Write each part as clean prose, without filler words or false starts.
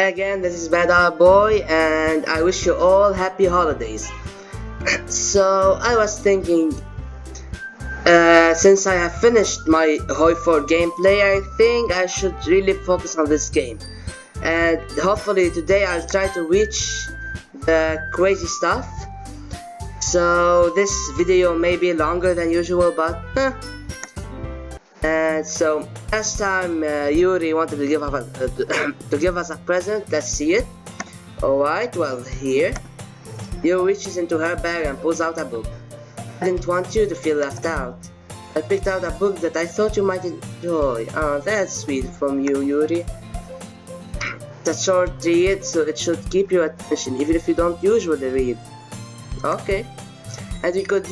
Hi again, this is Bad Eye Boy, and I wish you all happy holidays. So, I was thinking, since I have finished my Hoi 4 gameplay, I think I should really focus on this game. And hopefully today I'll try to reach the crazy stuff. So, this video may be longer than usual, but And so last time Yuri wanted to give us a present. Let's see it. Alright, well, here Yuri reaches into her bag and pulls out a book. I didn't want you to feel left out. I picked out a book that I thought you might enjoy. Oh, that's sweet from you, Yuri. It's a short read, so it should keep your attention even if you don't usually read. Okay. And we could,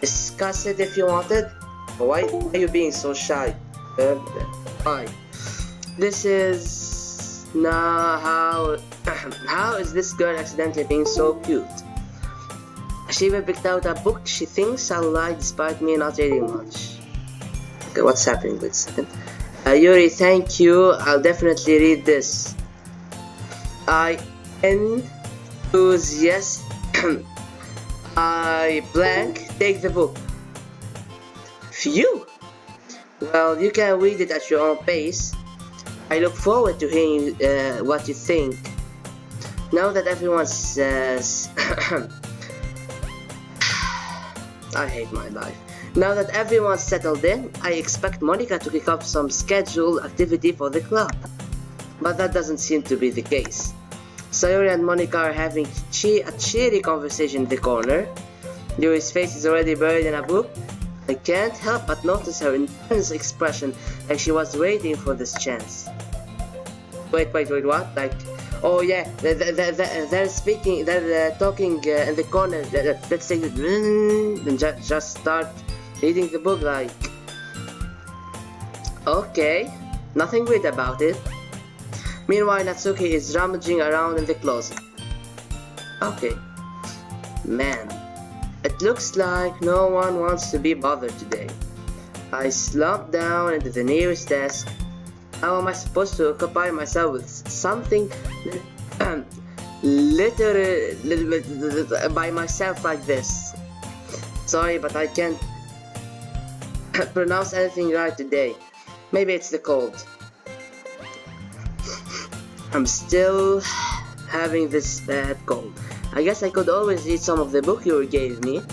discuss it if you wanted. Why are you being so shy? Fine. This is now how is this girl accidentally being so cute? She even picked out a book she thinks I'll like despite me not reading much. Okay, what's happening? Wait a second. Yuri, thank you. I'll definitely read this. I enthusiast. I blank take the book. Phew! Well, you can read it at your own pace. I look forward to hearing what you think. Now that everyone says I hate my life. Now that everyone's settled in, I expect Monica to kick off some scheduled activity for the club. But that doesn't seem to be the case. Sayori and Monica are having a cheery conversation in the corner. Yuri's face is already buried in a book. I can't help but notice her intense expression, like she was waiting for this chance. Wait, what? Like, oh yeah, they're speaking, they're talking in the corner. Let's take it and just start reading the book. Like, okay, nothing weird about it. Meanwhile, Natsuki is rummaging around in the closet. Okay. Man, it looks like no one wants to be bothered today. I slumped down into the nearest desk. How am I supposed to occupy myself with something literally by myself like this? Sorry, but I can't pronounce anything right today. Maybe it's the cold. I'm still having this bad cold. I guess I could always read some of the book you gave me,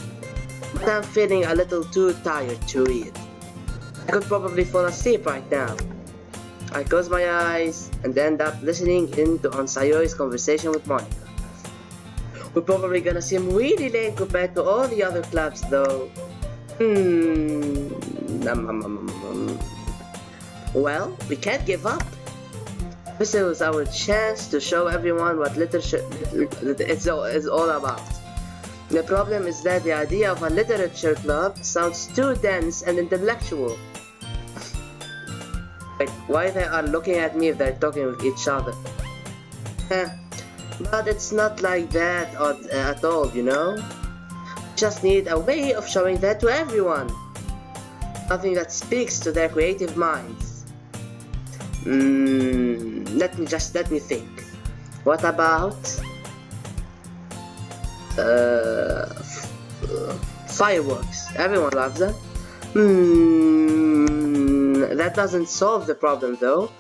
but I'm feeling a little too tired to read. I could probably fall asleep right now. I close my eyes and end up listening on Sayori's conversation with Monica. We're probably gonna seem really lame compared to all the other clubs though. Well, we can't give up. This is our chance to show everyone what literature is all about. The problem is that the idea of a literature club sounds too dense and intellectual. Like, why they are looking at me if they're talking with each other? But it's not like that at all, Just need a way of showing that to everyone. Something that speaks to their creative minds. Let me think. What about fireworks? Everyone loves them. That doesn't solve the problem though.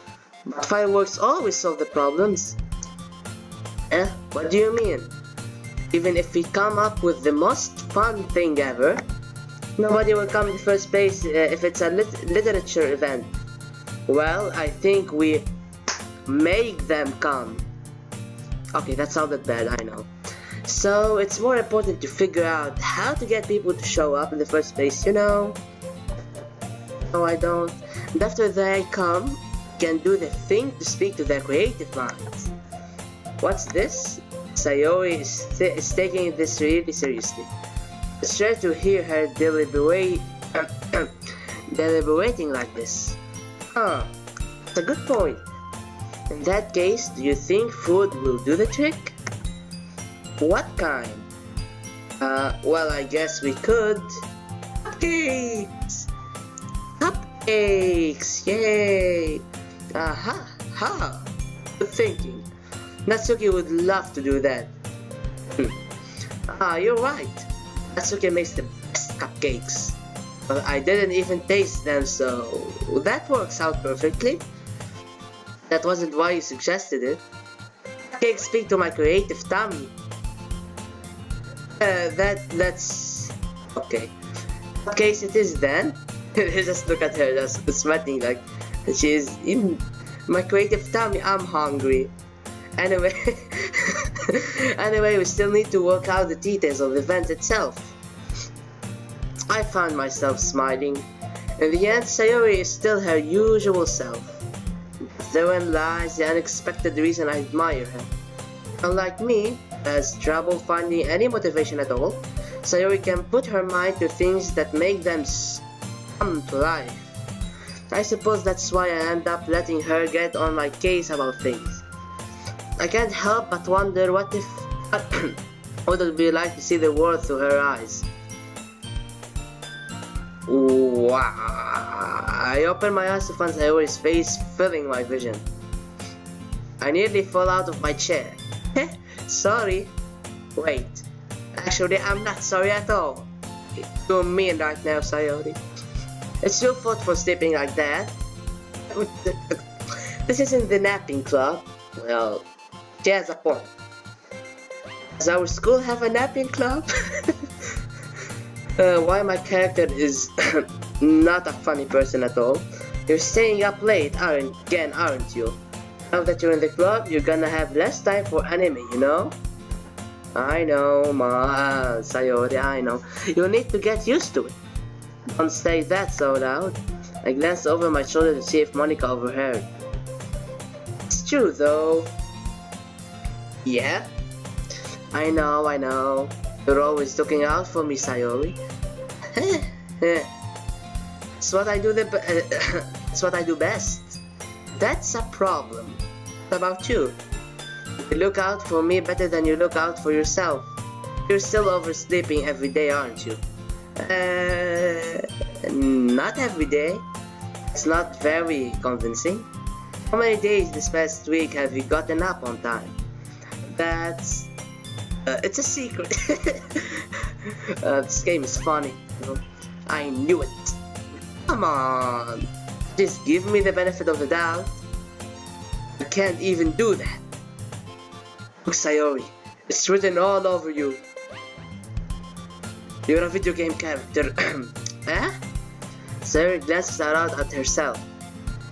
But fireworks always solve the problems. What do you mean? Even if we come up with the most fun thing ever, nobody will come to first base if it's a literature event. Well, I think we make them come. Okay, that sounded bad, I know. So, it's more important to figure out how to get people to show up in the first place, No, I don't. And after they come, can do the thing to speak to their creative minds. What's this? Sayori is taking this really seriously. It's rare to hear her deliberating like this. That's a good point. In that case, do you think food will do the trick? What kind? Well, I guess we could. Cupcakes! Cupcakes! Yay! Aha! Ha! Good thinking. Natsuki would love to do that. You're right. Natsuki makes the best cupcakes. But I didn't even taste them, so that works out perfectly. That wasn't why you suggested it. Cakes speak to my creative tummy. That's okay. Cakes it is then. Just look at her, just sweating like she's in my creative tummy. I'm hungry. Anyway, we still need to work out the details of the event itself. I found myself smiling. In the end, Sayori is still her usual self. Therein lies the unexpected reason I admire her. Unlike me, who has trouble finding any motivation at all, Sayori can put her mind to things that make them come to life. I suppose that's why I end up letting her get on my case about things. I can't help but wonder what would it be like to see the world through her eyes. Wow. I opened my eyes to find Sayori's face filling my vision. I nearly fell out of my chair. Sorry. Wait. Actually, I'm not sorry at all. You're mean right now, Sayori. It's your fault for sleeping like that. This isn't the napping club. Well, she has a point. Does our school have a napping club? Why my character is not a funny person at all. You're staying up late, aren't you? Now that you're in the club, you're gonna have less time for anime, you know? I know, Sayori, I know. You need to get used to it. Don't say that so loud. I glanced over my shoulder to see if Monica overheard. It's true, though. Yeah? I know. You're always looking out for me, Sayori. It's what I do it's what I do best. That's a problem. What about you? You look out for me better than you look out for yourself. You're still oversleeping every day, aren't you? Not every day. It's not very convincing. How many days this past week have you gotten up on time? That's... it's a secret. This game is funny. I knew it. Come on. Just give me the benefit of the doubt. I can't even do that. Look, Sayori. It's written all over you. You're a video game character. Eh? Sayori glances around at herself.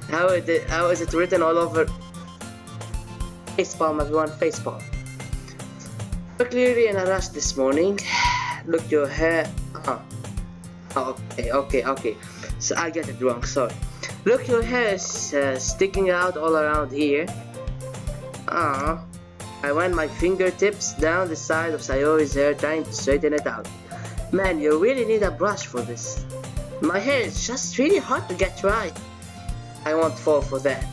How is it written all over? Facepalm, everyone, facepalm. We're clearly in a rush this morning. Look, your hair. Okay. So I get it wrong, sorry. Look, your hair is sticking out all around here. I went my fingertips down the side of Sayori's hair trying to straighten it out. Man, you really need a brush for this. My hair is just really hard to get right. I won't fall for that.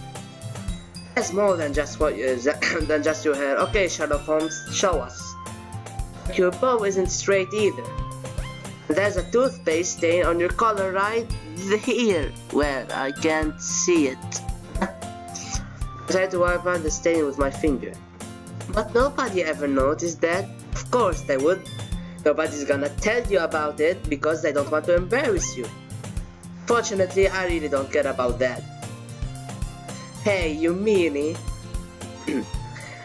That's more than just than just your hair. Okay, Sherlock Holmes, show us. Your bow isn't straight either. There's a toothpaste stain on your collar right here. Well, I can't see it. I tried to wipe out the stain with my finger. But nobody ever noticed that. Of course they would. Nobody's gonna tell you about it because they don't want to embarrass you. Fortunately, I really don't care about that. Hey, you meanie.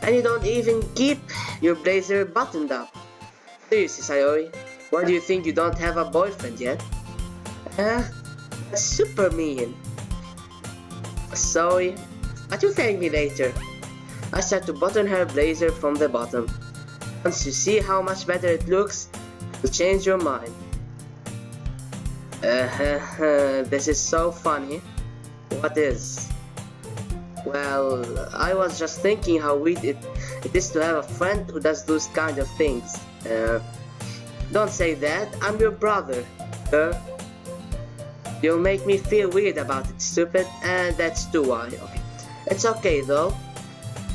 And you don't even keep your blazer buttoned up. Seriously, Sayori, why do you think you don't have a boyfriend yet? That's super mean. Sorry, but you thank me later. I start to button her blazer from the bottom. Once you see how much better it looks, you'll change your mind. This is so funny. What is? Well, I was just thinking how weird it is to have a friend who does those kind of things. Don't say that, I'm your brother, You'll make me feel weird about it, stupid, and that's too why. Okay. It's okay though.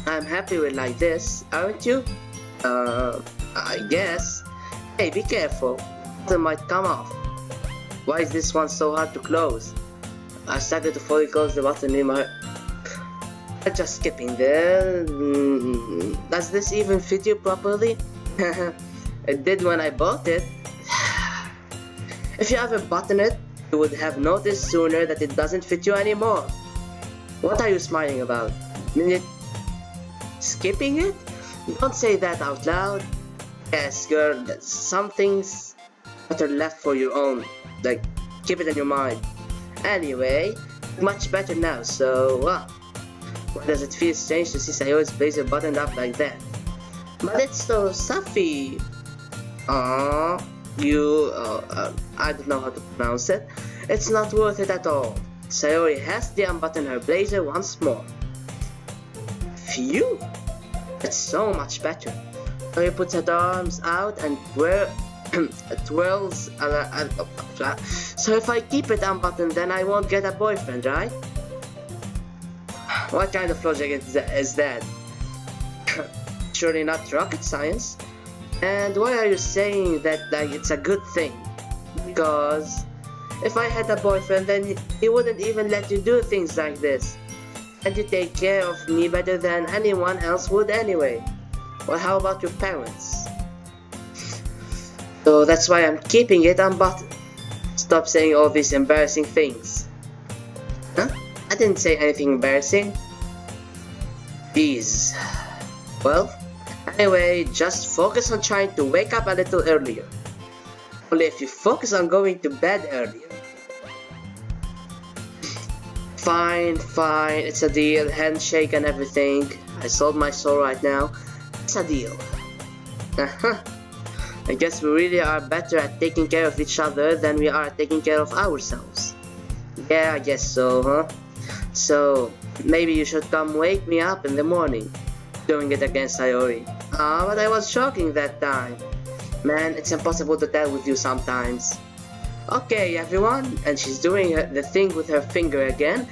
I'm happy with like this, aren't you? I guess. Hey, be careful. It might come off. Why is this one so hard to close? I started to fully close the button in my... Just skipping there. Does this even fit you properly? It did when I bought it. If you ever button it, you would have noticed sooner that it doesn't fit you anymore. What are you smiling about? Minute skipping it? Don't say that out loud. Yes, girl, some things better left for your own. Like, keep it in your mind. Anyway, much better now, so why does it feel strange to see Sayori's blazer buttoned up like that? But it's so stuffy. I don't know how to pronounce it. It's not worth it at all. Sayori has to unbutton her blazer once more. Phew! It's so much better. Sayori puts her arms out and twirls. So if I keep it unbuttoned, then I won't get a boyfriend, right? What kind of logic is that? Surely not rocket science. And why are you saying that like it's a good thing? Because if I had a boyfriend, then he wouldn't even let you do things like this. And you take care of me better than anyone else would anyway. Well, how about your parents? So that's why I'm keeping it unbuttoned. Stop saying all these embarrassing things. Huh? I didn't say anything embarrassing. Jeez. Well, anyway, just focus on trying to wake up a little earlier. Only if you focus on going to bed earlier. Fine, it's a deal. Handshake and everything. I sold my soul right now. It's a deal. I guess we really are better at taking care of each other than we are at taking care of ourselves. Yeah, I guess so, huh? So, maybe you should come wake me up in the morning. Doing it against Sayori. But I was joking that time. Man, it's impossible to tell with you sometimes. Okay, everyone, and she's doing the thing with her finger again.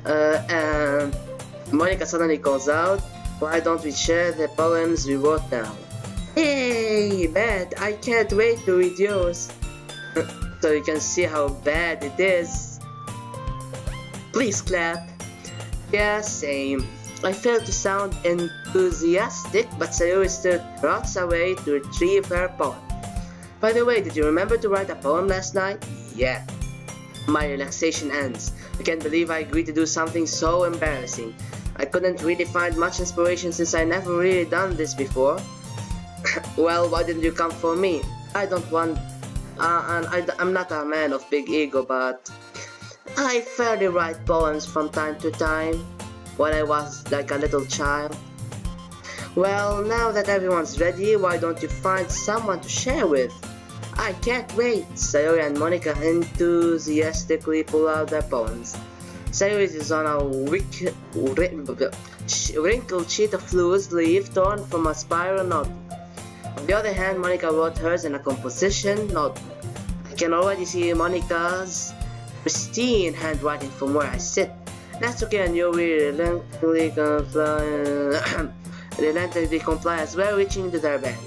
And Monica suddenly calls out, why don't we share the poems we wrote down? Hey, bad, I can't wait to read yours. So you can see how bad it is. Please clap. Yeah, same. I failed to sound enthusiastic, but Sayori still trots away to retrieve her poem. By the way, did you remember to write a poem last night? Yeah. My relaxation ends. I can't believe I agreed to do something so embarrassing. I couldn't really find much inspiration since I never really done this before. Well, why didn't you come for me? I don't want... I'm not a man of big ego, but... I fairly write poems from time to time. When I was like a little child. Well, now that everyone's ready, why don't you find someone to share with? I can't wait! Sayori and Monica enthusiastically pull out their poems. Sayori is on a wrinkled sheet of loose leaf torn from a spiral notebook. On the other hand, Monica wrote hers in a composition notebook. I can already see Monica's pristine handwriting from where I sit. That's okay, and you will reluctantly comply as well, reaching to their bed.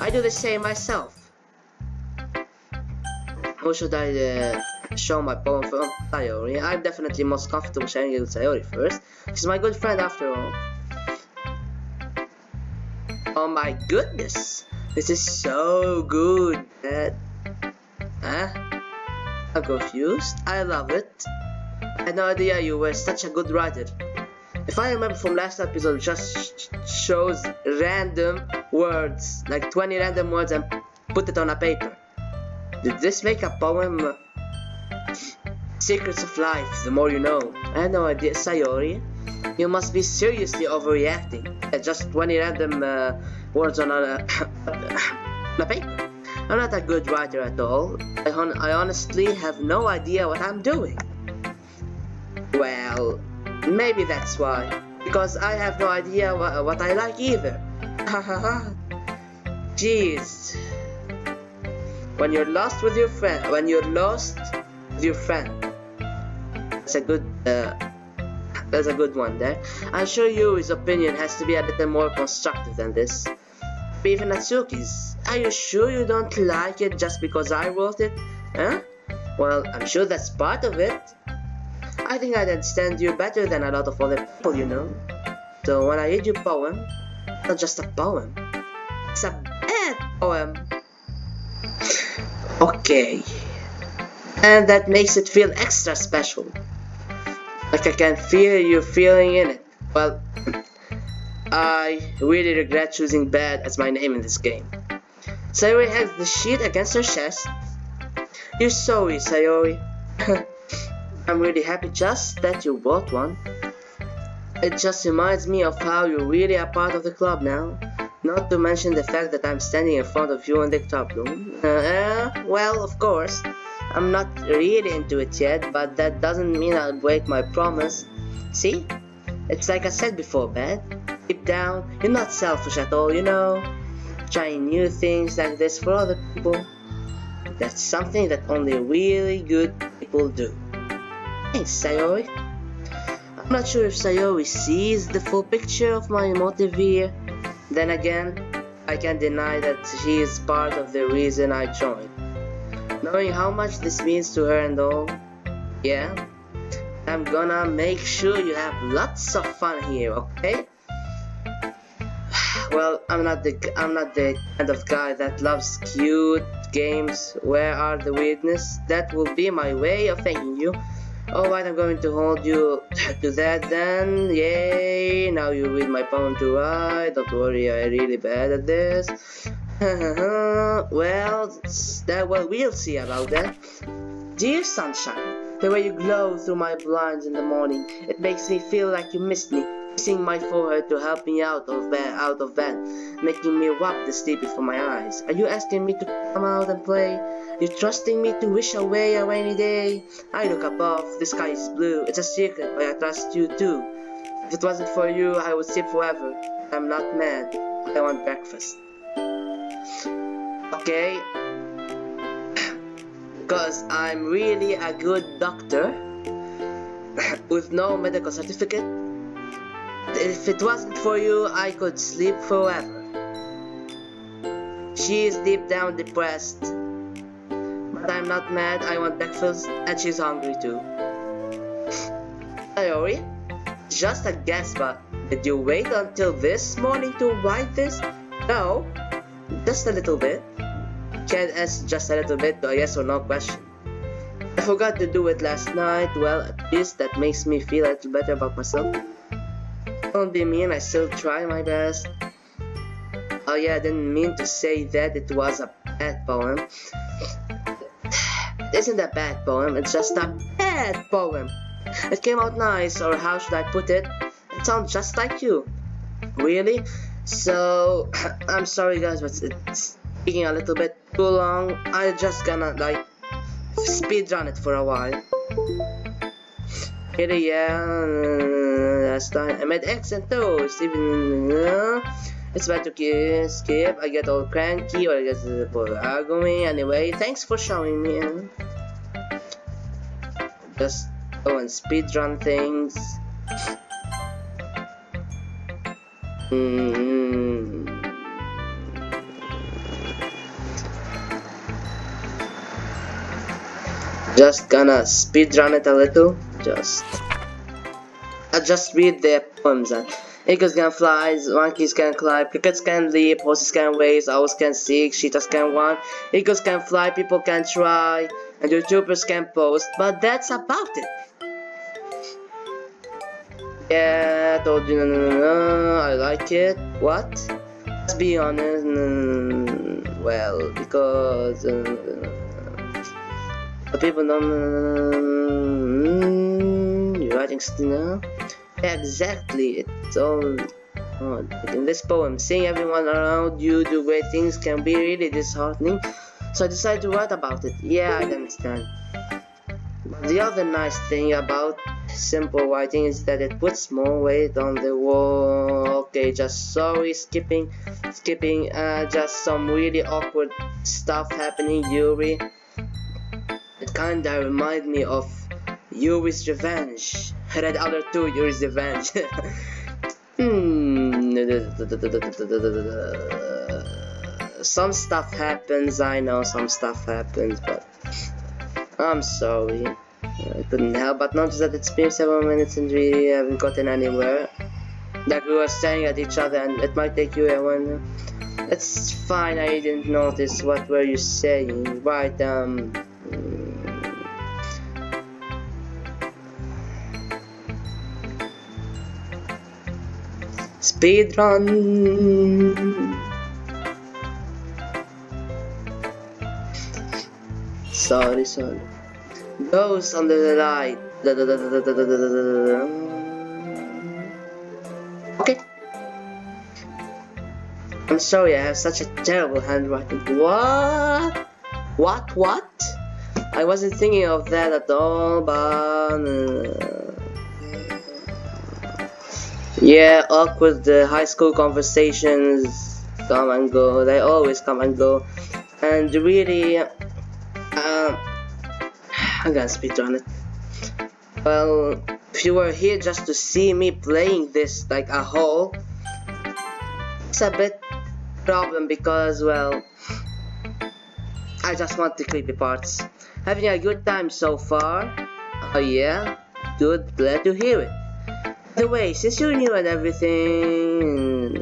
I do the same myself. Who should I show my poem from? Sayori. I'm definitely most comfortable sharing it with Sayori first. She's my good friend after all. Oh my goodness! This is so good, Dad. Huh? I'm confused. I love it. I had no idea you were such a good writer. If I remember from last episode, just shows random words, like 20 random words, and put it on a paper. Did this make a poem? Secrets of life, the more you know. I had no idea. Sayori, you must be seriously overreacting. Just 20 random words on a paper. I'm not a good writer at all. I honestly have no idea what I'm doing. Well, maybe that's why. Because I have no idea what I like either. Hahaha. Jeez. When you're lost with your friend, that's a good one there. I'm sure Yuri's opinion has to be a little more constructive than this. Even Natsuki's. Are you sure you don't like it just because I wrote it? Huh? Well, I'm sure that's part of it. I think I'd understand you better than a lot of other people, you know. So when I read your poem, it's not just a poem, it's a bad poem. Okay. And that makes it feel extra special. Like I can feel you feeling in it. Well, I really regret choosing bad as my name in this game. Sayori has the sheet against her chest. You're sorry, Sayori. I'm really happy just that you bought one. It just reminds me of how you're really a part of the club now. Not to mention the fact that I'm standing in front of you in the club room. Well, of course, I'm not really into it yet, but that doesn't mean I'll break my promise. See? It's like I said before, Beth. Deep down, you're not selfish at all, you know? Trying new things like this for other people. That's something that only really good people do. Thanks, Sayori. I'm not sure if Sayori sees the full picture of my motive here. Then again, I can't deny that she is part of the reason I joined. Knowing how much this means to her and all, yeah, I'm gonna make sure you have lots of fun here, okay? Well, I'm not the kind of guy that loves cute games. Where are the weirdness? That will be my way of thanking you. Alright, I'm going to hold you to that then. Yay! Now you read my poem to write. Don't worry, I'm really bad at this. Well, we'll see about that. Dear sunshine, the way you glow through my blinds in the morning, it makes me feel like you missed me. Kissing my forehead to help me out of bed, making me rub the sleep before my eyes. Are you asking me to come out and play? You trusting me to wish away a rainy day? I look above, the sky is blue. It's a secret, but I trust you too. If it wasn't for you, I would sleep forever. I'm not mad. I want breakfast. Okay? Because I'm really a good doctor with no medical certificate. If it wasn't for you, I could sleep forever. She is deep down depressed. But I'm not mad, I want breakfast, and she's hungry too. Sayori? Just a guess, but did you wait until this morning to write this? No, just a little bit. Can't ask just a little bit to a yes or no question. I forgot to do it last night. Well, at least that makes me feel a little better about myself. Don't be mean, I still try my best. Oh yeah, I didn't mean to say that it was a bad poem. It isn't a bad poem, it's just a bad poem. It came out nice, or how should I put it? It sounds just like you. Really? So, I'm sorry guys, but it's taking a little bit too long. I'm just gonna speedrun it for a while. Really, yeah, last time I made X and toast, even it's bad to skip, I get all cranky or I get arguing. Anyway, thanks for showing me. Just go and speedrun things. Just gonna speedrun it a little. I just read the poems. Eagles can fly, monkeys can climb, crickets can leap, horses can race, owls can seek, cheetahs can run, eagles can fly, people can try, and YouTubers can post, but that's about it. Yeah, I told you, no, I like it. What? Let's be honest, well, because people don't. You're writing still now? Yeah, exactly. It's all in this poem. Seeing everyone around you do great things can be really disheartening. So I decided to write about it. Yeah, I understand. But the other nice thing about simple writing is that it puts more weight on the wall. Okay, just sorry, skipping. Just some really awkward stuff happening, Yuri. It kinda remind me of Yuri's Revenge. I read other two, Yuri's Revenge. Some stuff happens, I know some stuff happens, but I'm sorry. I couldn't help but notice that it's been several minutes and we haven't gotten anywhere. Like we were staring at each other, and it might take you a while. It's fine, I didn't notice. What were you saying? Right, speed run. Sorry. Those under the light. Okay. I'm sorry, I have such a terrible handwriting. What? I wasn't thinking of that at all, but... yeah, awkward high school conversations come and go. They always come and go. And really... I'm gonna speedrun it. Well, if you were here just to see me playing this like a whole, it's a bit problem because, well, I just want the creepy parts. Having a good time so far? Oh yeah? Good, glad to hear it. By the way, since you're new and everything,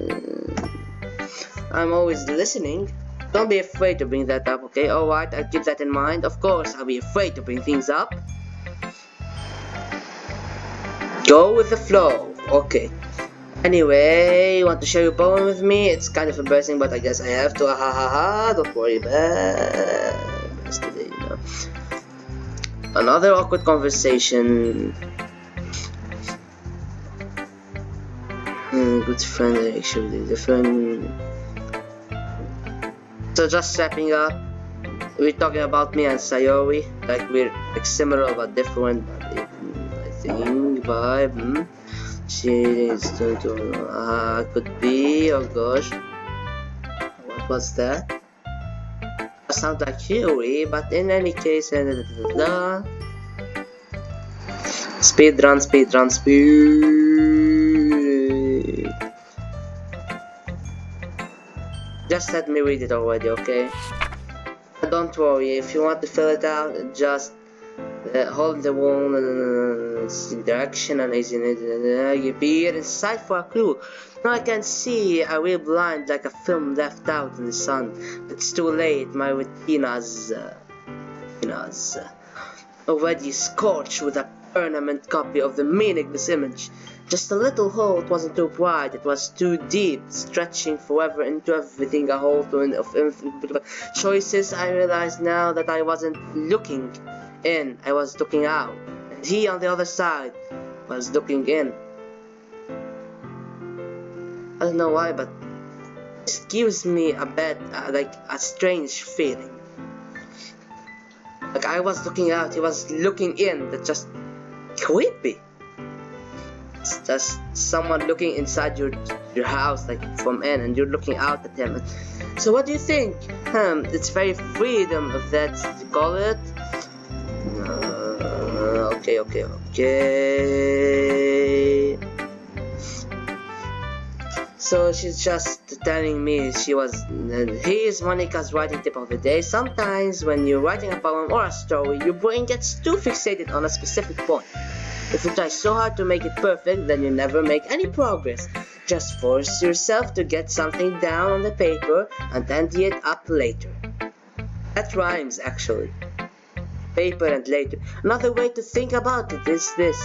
I'm always listening. Don't be afraid to bring that up, okay? Alright, I'll keep that in mind. Of course, I'll be afraid to bring things up. Go with the flow. Okay. Anyway, want to share your poem with me? It's kind of embarrassing, but I guess I have to. Don't worry about it. Today, you know. Another awkward conversation. Good friend, actually. The friend. So just wrapping up. We're talking about me and Sayori. Like we're like similar but different. But I think vibe. She needs to could be, oh gosh. What was that? That sounds like Fury, but in any case, speed run. Just let me read it already, okay? Don't worry, if you want to fill it out, just hold the wall in direction and easy you peer inside for a clue. Now I can see a real blind like a film left out in the sun. It's too late, my retina's already scorched with a permanent copy of the meaningless image. Just a little hole, it wasn't too wide, it was too deep, stretching forever into everything, a hole of infinite choices. I realized now that I wasn't looking in, I was looking out, and he on the other side was looking in. I don't know why, but it gives me a bad, like a strange feeling. Like I was looking out, he was looking in. That's just creepy. It's just someone looking inside your house, like from in, and you're looking out at him. So what do you think? It's very freedom of that, you call it. Okay. So she's just telling me here's Monica's writing tip of the day. Sometimes when you're writing a poem or a story, your brain gets too fixated on a specific point. If you try so hard to make it perfect, then you never make any progress. Just force yourself to get something down on the paper and tidy it up later. That rhymes, actually. Paper and later. Another way to think about it is this.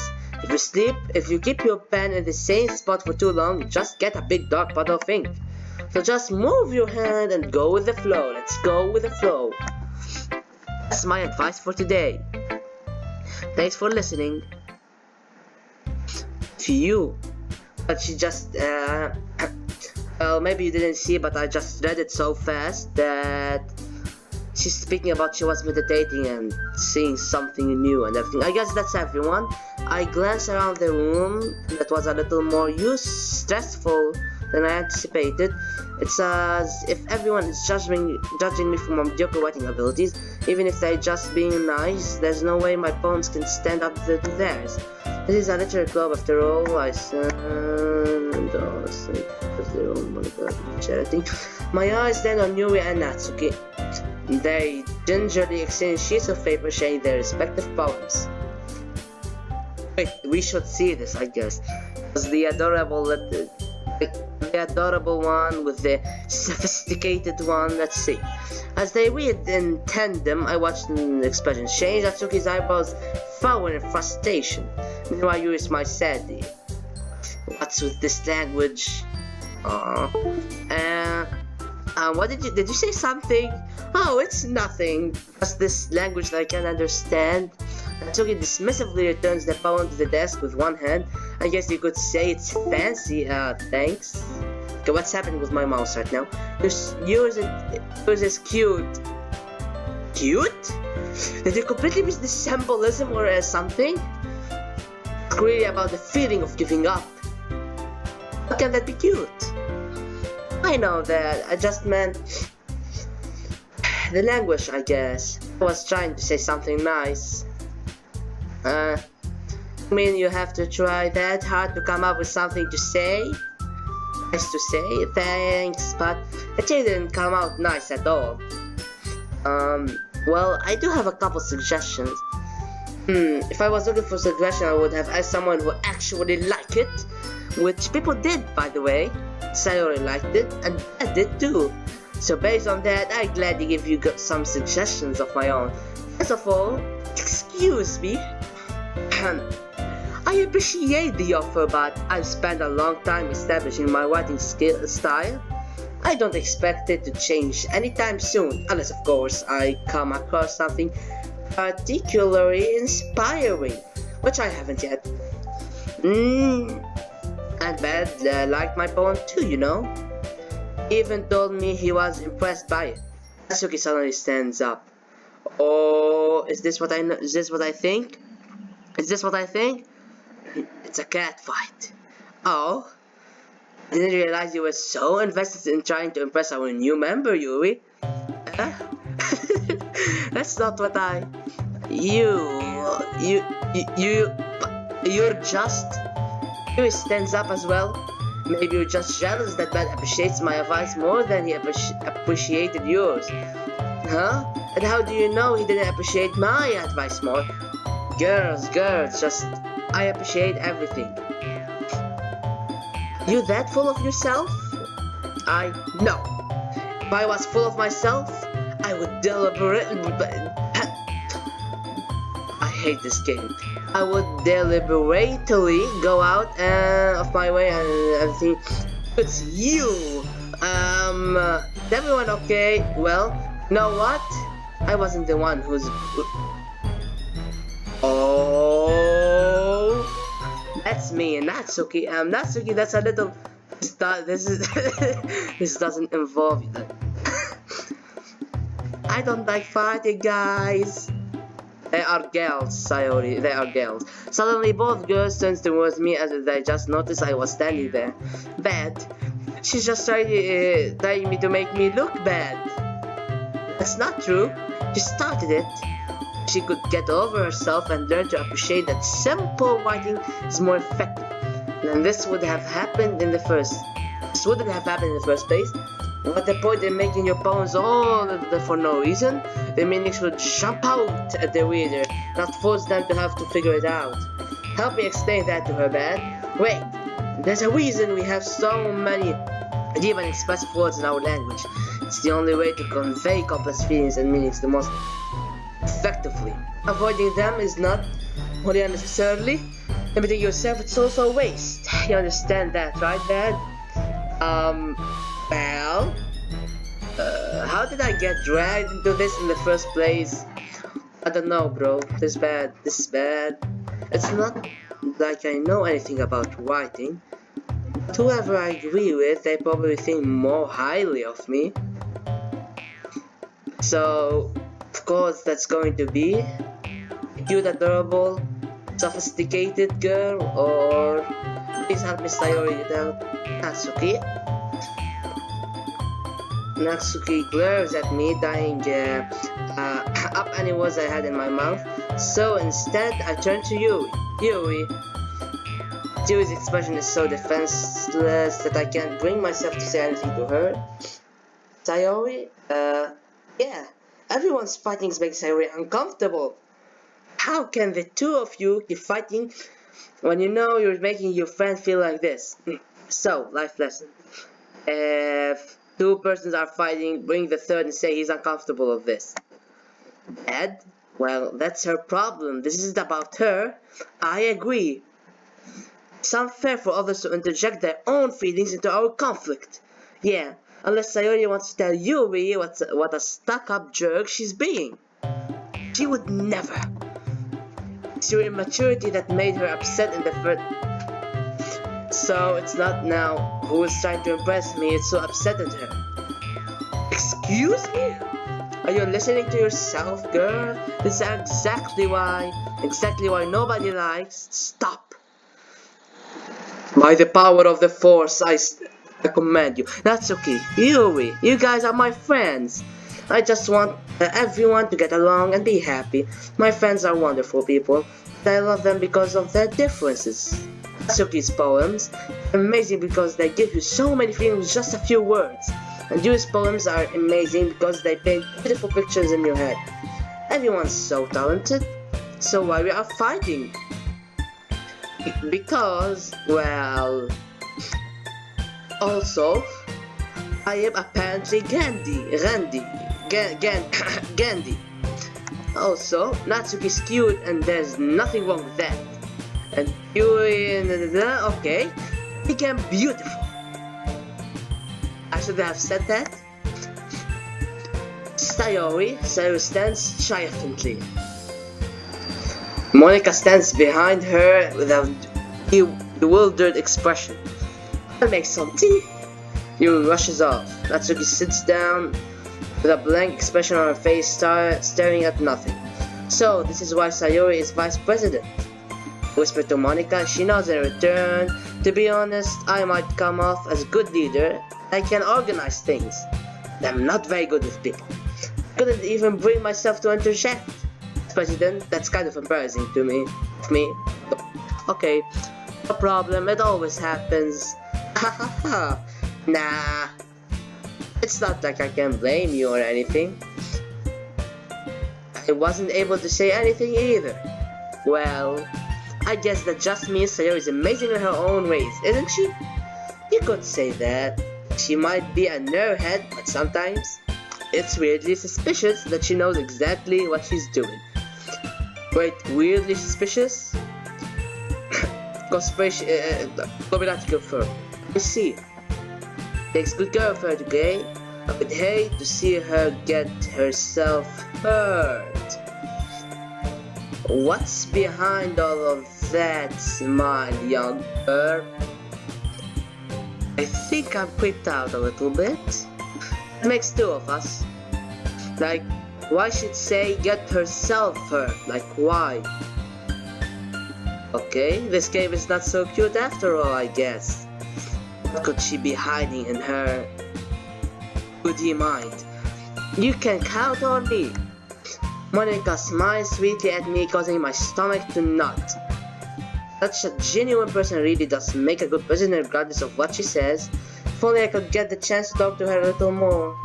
If you keep your pen in the same spot for too long, you just get a big dark puddle of ink. So just move your hand and go with the flow. Let's go with the flow. That's my advice for today. Thanks for listening. To you. But she just, well, maybe you didn't see, but I just read it so fast that she's speaking about she was meditating and seeing something new and everything. I guess that's everyone. I glanced around the room. That was a little more stressful than I anticipated. It's as if everyone is judging me for my mediocre writing abilities. Even if they're just being nice, there's no way my poems can stand up to theirs. This is a literature club after all. I send because they're all charity. My eyes then on Yuri and Natsuki. They gingerly exchange sheets of paper sharing their respective poems. Wait, we should see this, I guess. was the adorable one with the sophisticated one. Let's see. As they read in tandem, I watched an expression change. Natsuki's eyebrows frowned in frustration. Meanwhile, Yuri smiled sadly. What's with this language? What did you say something? Oh, it's nothing. Just this language that I can't understand. Natsuki dismissively returns the phone to the desk with one hand. I guess you could say it's fancy. Thanks. Okay, what's happening with my mouse right now? Yours is cute. Cute? Did you completely miss the symbolism or something? It's really about the feeling of giving up. How can that be cute? I know that. I just meant the language, I guess. I was trying to say something nice. I mean, you have to try that hard to come up with something to say? Nice to say, thanks, but it didn't come out nice at all. Well, I do have a couple suggestions. If I was looking for suggestions, I would have asked someone who actually liked it, which people did, by the way. Sayori liked it, and I did too. So based on that, I'd gladly give you some suggestions of my own. First of all, excuse me. I appreciate the offer, but I've spent a long time establishing my writing style. I don't expect it to change anytime soon, unless of course I come across something particularly inspiring, which I haven't yet. And Bad liked my poem too, you know. He even told me he was impressed by it. Natsuki suddenly stands up. Oh, is this what I know? Is this what I think? Is this what I think? It's a cat fight. Oh, I didn't realize you were so invested in trying to impress our new member, Yuri. Huh? That's not what I... You're just... Yuri stands up as well. Maybe you're just jealous that Bad appreciates my advice more than he appreciated yours. Huh? And how do you know he didn't appreciate my advice more? Girls, just... I appreciate everything. You that full of yourself? No. If I was full of myself, I would deliberately... I hate this game. I would deliberately go out of my way and think, it's you. Everyone okay? Well, you know what? I wasn't the one who's... Oh, that's me, Natsuki. Natsuki, that's a little... This doesn't involve you. I don't like fighting, guys. They are girls, Sayori. They are girls. Suddenly, both girls turned towards me as they just noticed I was standing there. Bad. She's just trying me to make me look bad. That's not true. She started it. She could get over herself and learn to appreciate that simple writing is more effective. And this would have happened in the first. This wouldn't have happened in the first place. What the point in making your poems all for no reason? The meanings would jump out at the reader, not force them to have to figure it out. Help me explain that to her, Bad. Wait, there's a reason we have so many deep and expressive words in our language. It's the only way to convey complex feelings and meanings the most effectively. Avoiding them is not only unnecessarily limiting yourself, it's also a waste. You understand that, right, Bad? Well, how did I get dragged into this in the first place? I don't know, bro. This is bad. It's not like I know anything about writing. But whoever I agree with, they probably think more highly of me. So, of course, that's going to be a cute, adorable, sophisticated girl, or please help me Sayori it out. Natsuki. Natsuki glares at me, dying up any words I had in my mouth. So instead, I turn to Yuri. Yuri's expression is so defenseless that I can't bring myself to say anything to her. Sayori? Yeah. Everyone's fighting makes Sayori uncomfortable. How can the two of you keep fighting when you know you're making your friend feel like this. So, life lesson. If two persons are fighting, bring the third and say he's uncomfortable with this. Bad? Well, that's her problem. This isn't about her. I agree. It's unfair for others to interject their own feelings into our conflict. Yeah, unless Sayori wants to tell Yuri what a stuck-up jerk she's being. She would never. It's your immaturity that made her upset in the first... So it's not now who is trying to impress me, it's so upsetting her. Excuse me? Are you listening to yourself, girl? This is exactly why nobody likes... Stop! By the power of the Force, I command you. That's okay. Yuri, you guys are my friends. I just want everyone to get along and be happy. My friends are wonderful people. I love them because of their differences. Natsuki's poems are amazing because they give you so many feelings with just a few words. And Yuri's poems are amazing because they paint beautiful pictures in your head. Everyone's so talented. So why we are fighting? Because, well... Also, I am apparently Gandhi. Also, Natsuki's cute and there's nothing wrong with that. And Yuri, okay, became beautiful. I should have said that. Sayori stands triumphantly. Monica stands behind her with a bewildered expression. I'll make some tea. Yuri rushes off. Natsuki sits down with a blank expression on her face, staring at nothing. So, this is why Sayori is vice president. Whispered to Monica. She nods in return. To be honest, I might come off as a good leader. I can organize things. I'm not very good with people. Couldn't even bring myself to interject. President, that's kind of embarrassing to me. Okay, no problem, it always happens. Hahaha. Nah. It's not like I can blame you or anything. I wasn't able to say anything either. Well, I guess that just means Sayori is amazing in her own ways, isn't she? You could say that. She might be a nerdhead, but sometimes it's weirdly suspicious that she knows exactly what she's doing. Wait, weirdly suspicious? Conspiration, Illuminati confirmed. I see. Takes good care of her today. I would hate to see her get herself hurt. What's behind all of that smile, young girl? I think I'm creeped out a little bit. It makes two of us. Like, why should say get herself hurt? Like, why? Okay, this game is not so cute after all, I guess. What could she be hiding in her goody mind? You can count on me. Monica smiles sweetly at me, causing my stomach to knot. Such a genuine person really does make a good prisoner regardless of what she says. If only I could get the chance to talk to her a little more.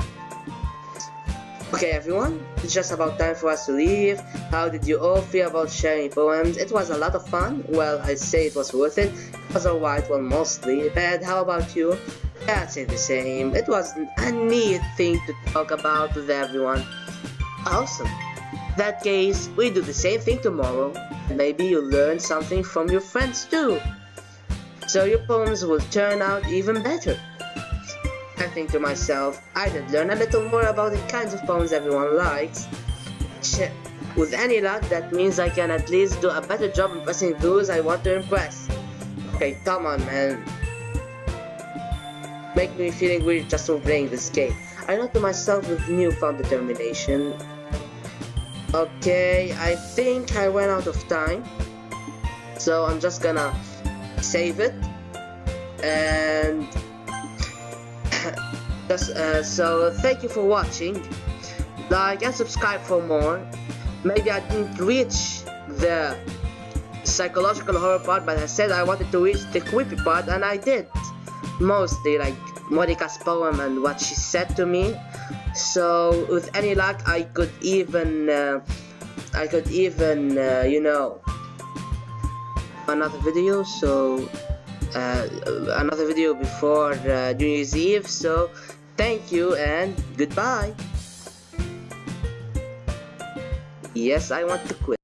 Okay everyone, it's just about time for us to leave. How did you all feel about sharing poems? It was a lot of fun. Well, I'd say it was worth it. It was alright, well mostly. Bad, how about you? Yeah, I'd say the same. It was a neat thing to talk about with everyone. Awesome. In that case, we do the same thing tomorrow. Maybe you'll learn something from your friends too. So your poems will turn out even better. I think to myself, I did learn a little more about the kinds of poems everyone likes. With any luck, that means I can at least do a better job impressing those I want to impress. Okay, come on man. Make me feeling weird just from playing this game. I know to myself with newfound determination. Okay, I think I ran out of time. So I'm just gonna save it. And... so thank you for watching. Like and subscribe for more. Maybe I didn't reach the psychological horror part, but I said I wanted to reach the creepy part, and I did. Mostly like Monica's poem and what she said to me. So with any luck, I could even you know, another video. So another video before New Year's Eve. So thank you and goodbye. Yes, I want to quit.